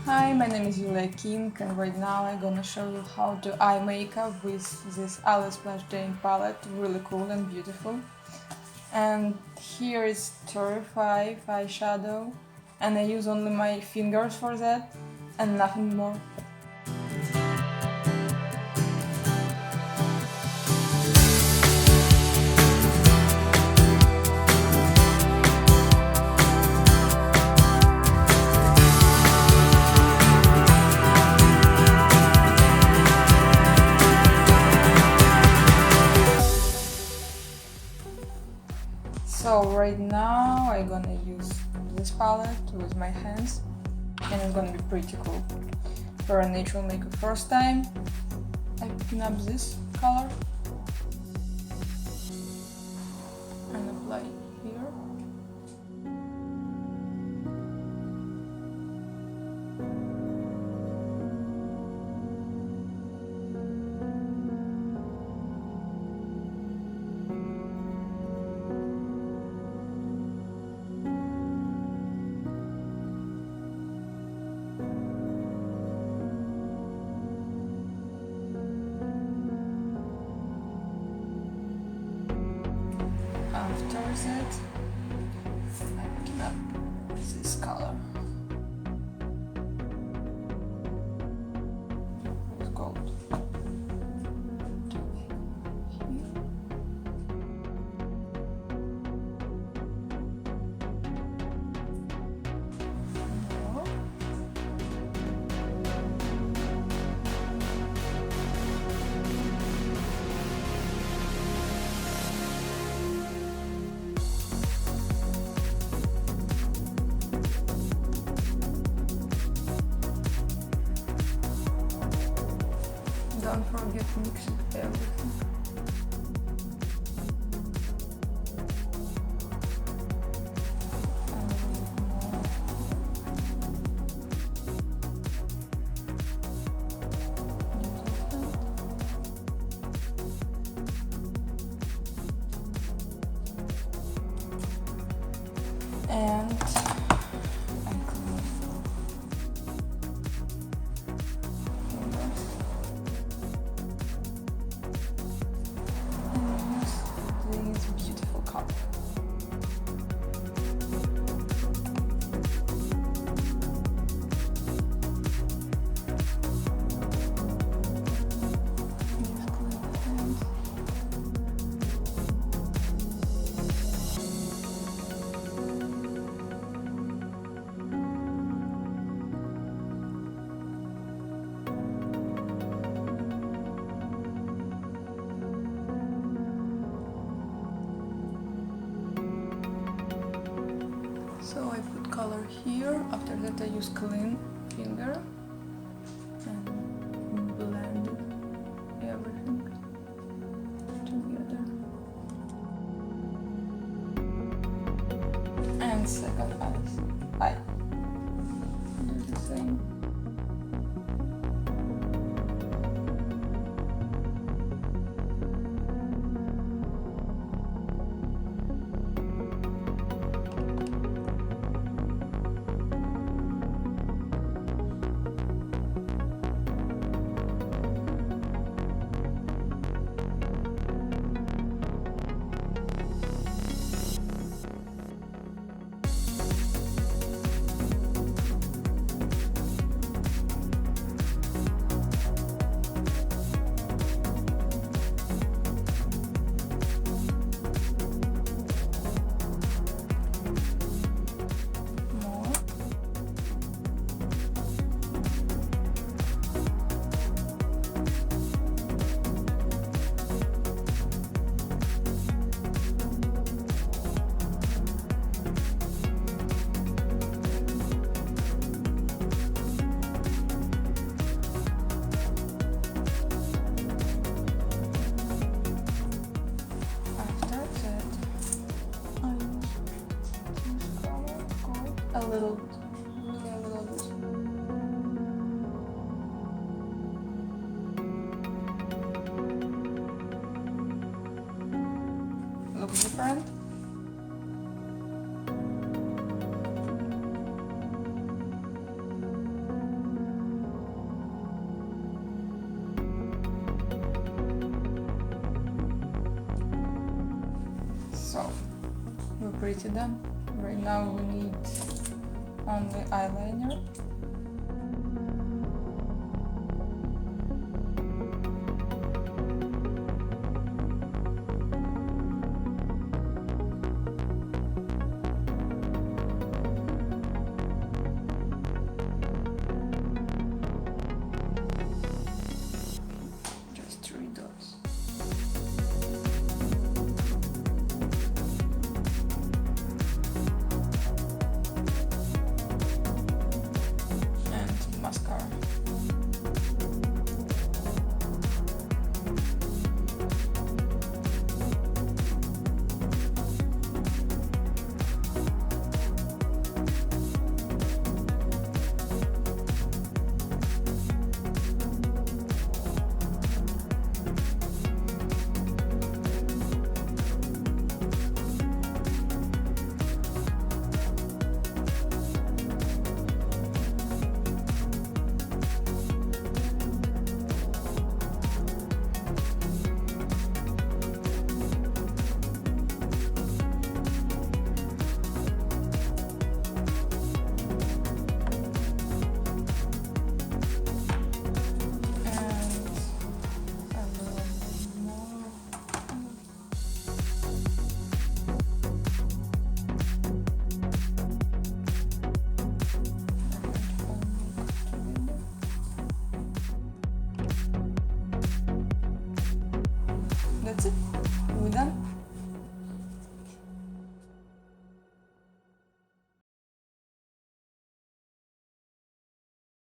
Hi, my name is Yuliya King, and right now I'm gonna show you how to eye makeup with this Alice+Jane palette, really cool and beautiful. And here is 35 eyeshadow, and I use only my fingers for that, and nothing more. So right now I'm gonna use this palette with my hands, and it's gonna be pretty cool. For a natural makeup first time, I'm picking up this color and apply here. After that, I'm picking up this color. It's gold. Don't forget mix everything. And I clean and use this beautiful color. So I put color here, after that I use clean finger and blend everything together. And second eye. Do the same. A little bit. Really a little bit. Looks different. pretty done. Right now we need only eyeliner.